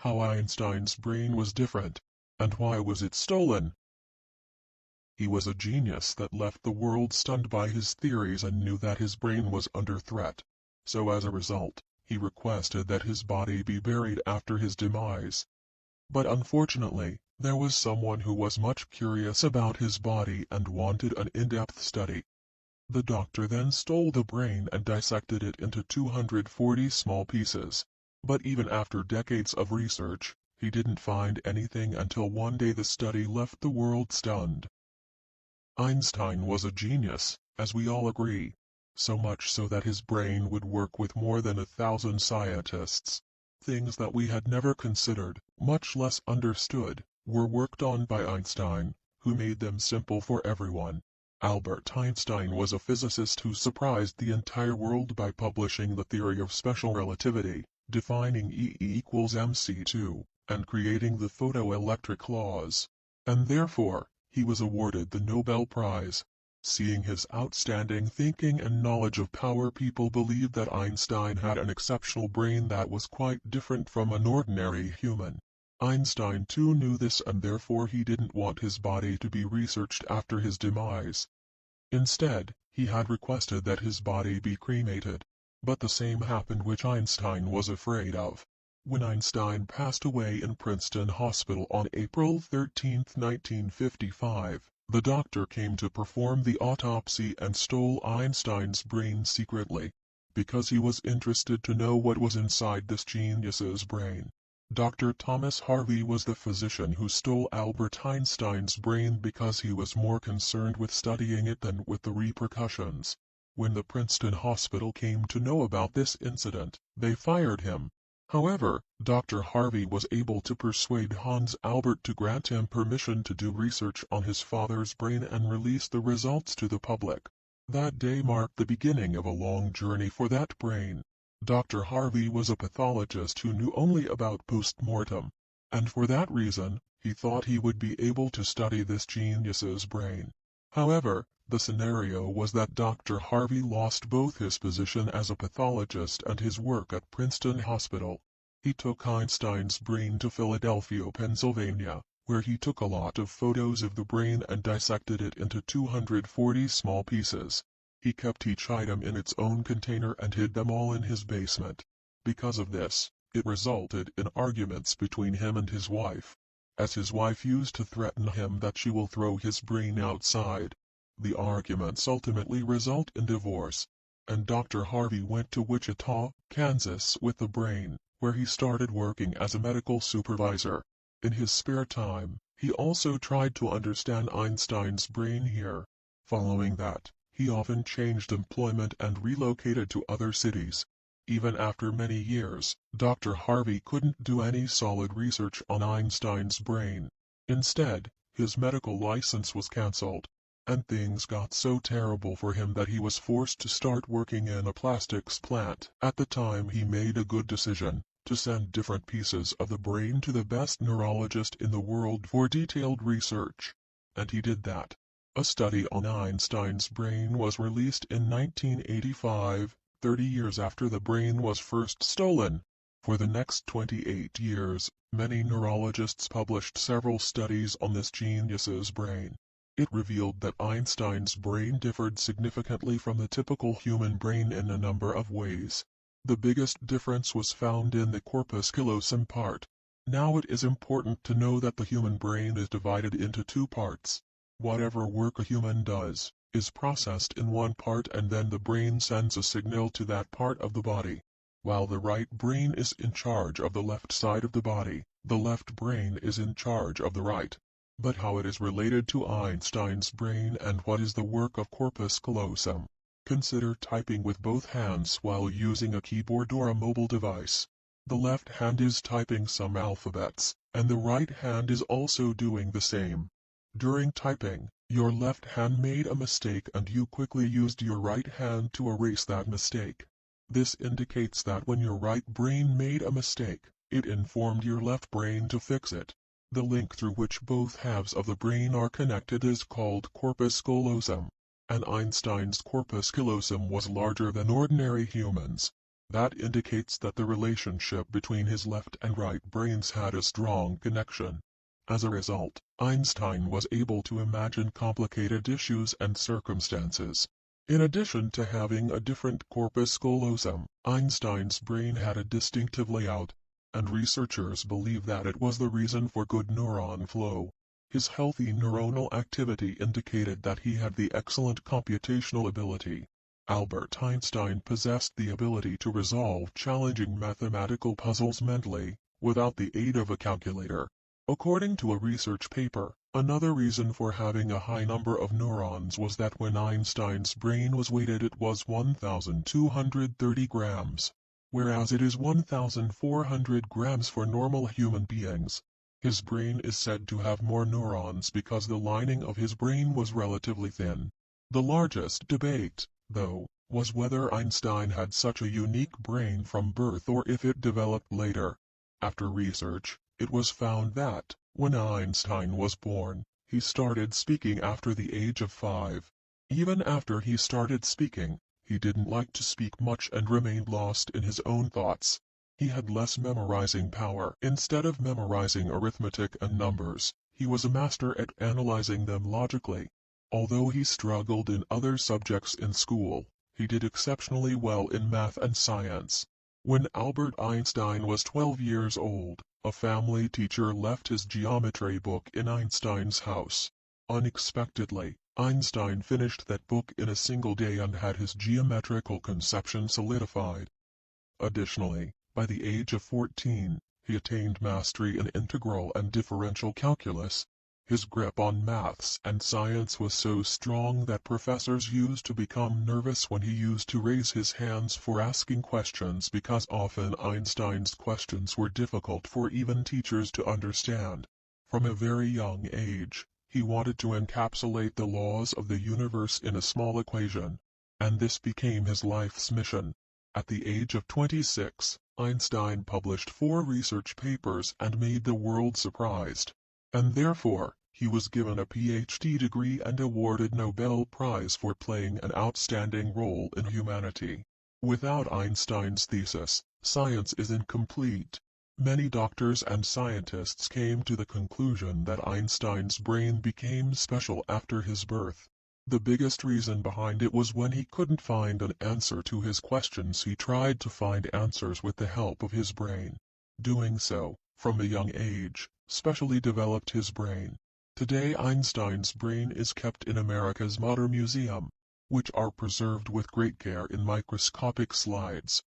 how Einstein's brain was different, and why was it stolen. He was a genius that left the world stunned by his theories and knew that his brain was under threat. So as a result, he requested that his body be buried after his demise. But unfortunately, there was someone who was much curious about his body and wanted an in-depth study. The doctor then stole the brain and dissected it into 240 small pieces. But even after decades of research, he didn't find anything until one day the study left the world stunned. Einstein was a genius, as we all agree. So much so that his brain would work with more than 1,000 scientists. Things that we had never considered, much less understood, were worked on by Einstein, who made them simple for everyone. Albert Einstein was a physicist who surprised the entire world by publishing the theory of special relativity, defining E equals mc2, and creating the photoelectric laws. And therefore, he was awarded the Nobel Prize. Seeing his outstanding thinking and knowledge of power, people believed that Einstein had an exceptional brain that was quite different from an ordinary human. Einstein too knew this, and therefore he didn't want his body to be researched after his demise. Instead, he had requested that his body be cremated. But the same happened which Einstein was afraid of. When Einstein passed away in Princeton Hospital on April 13, 1955, the doctor came to perform the autopsy and stole Einstein's brain secretly, because he was interested to know what was inside this genius's brain. Dr. Thomas Harvey was the physician who stole Albert Einstein's brain because he was more concerned with studying it than with the repercussions. When the Princeton Hospital came to know about this incident, they fired him. However, Dr. Harvey was able to persuade Hans Albert to grant him permission to do research on his father's brain and release the results to the public. That day marked the beginning of a long journey for that brain. Dr. Harvey was a pathologist who knew only about post-mortem, and for that reason, he thought he would be able to study this genius's brain. However, the scenario was that Dr. Harvey lost both his position as a pathologist and his work at Princeton Hospital. He took Einstein's brain to Philadelphia, Pennsylvania, where he took a lot of photos of the brain and dissected it into 240 small pieces. He kept each item in its own container and hid them all in his basement. Because of this, it resulted in arguments between him and his wife, as his wife used to threaten him that she will throw his brain outside. The arguments ultimately result in divorce, and Dr. Harvey went to Wichita, Kansas with the brain, where he started working as a medical supervisor. In his spare time, he also tried to understand Einstein's brain here. Following that, he often changed employment and relocated to other cities. Even after many years, Dr. Harvey couldn't do any solid research on Einstein's brain. Instead, his medical license was cancelled, and things got so terrible for him that he was forced to start working in a plastics plant. At the time, he made a good decision, to send different pieces of the brain to the best neurologist in the world for detailed research. And he did that. A study on Einstein's brain was released in 1985, 30 years after the brain was first stolen. For the next 28 years, many neurologists published several studies on this genius's brain. It revealed that Einstein's brain differed significantly from the typical human brain in a number of ways. The biggest difference was found in the corpus callosum part. Now it is important to know that the human brain is divided into two parts. Whatever work a human does, is processed in one part and then the brain sends a signal to that part of the body. While the right brain is in charge of the left side of the body, the left brain is in charge of the right. But how it is related to Einstein's brain and what is the work of corpus callosum? Consider typing with both hands while using a keyboard or a mobile device. The left hand is typing some alphabets, and the right hand is also doing the same. During typing, your left hand made a mistake and you quickly used your right hand to erase that mistake. This indicates that when your right brain made a mistake, it informed your left brain to fix it. The link through which both halves of the brain are connected is called corpus callosum, and Einstein's corpus callosum was larger than ordinary humans. That indicates that the relationship between his left and right brains had a strong connection. As a result, Einstein was able to imagine complicated issues and circumstances. In addition to having a different corpus callosum, Einstein's brain had a distinctive layout, and researchers believe that it was the reason for good neuron flow. His healthy neuronal activity indicated that he had the excellent computational ability. Albert Einstein possessed the ability to resolve challenging mathematical puzzles mentally, without the aid of a calculator. According to a research paper, another reason for having a high number of neurons was that when Einstein's brain was weighted it was 1,230 grams, whereas it is 1,400 grams for normal human beings. His brain is said to have more neurons because the lining of his brain was relatively thin. The largest debate, though, was whether Einstein had such a unique brain from birth or if it developed later. After research, it was found that, when Einstein was born, he started speaking after the age of 5. Even after he started speaking, he didn't like to speak much and remained lost in his own thoughts. He had less memorizing power. Instead of memorizing arithmetic and numbers, he was a master at analyzing them logically. Although he struggled in other subjects in school, he did exceptionally well in math and science. When Albert Einstein was 12 years old, a family teacher left his geometry book in Einstein's house. Unexpectedly, Einstein finished that book in a single day and had his geometrical conception solidified. Additionally, by the age of 14, he attained mastery in integral and differential calculus. His grip on maths and science was so strong that professors used to become nervous when he used to raise his hands for asking questions because often Einstein's questions were difficult for even teachers to understand. From a very young age, he wanted to encapsulate the laws of the universe in a small equation, and this became his life's mission. At the age of 26, Einstein published 4 research papers and made the world surprised. And therefore, he was given a PhD degree and awarded Nobel Prize for playing an outstanding role in humanity. Without Einstein's thesis, science is incomplete. Many doctors and scientists came to the conclusion that Einstein's brain became special after his birth. The biggest reason behind it was when he couldn't find an answer to his questions he tried to find answers with the help of his brain. Doing so, from a young age, specially developed his brain. Today Einstein's brain is kept in America's Modern Museum, which are preserved with great care in microscopic slides.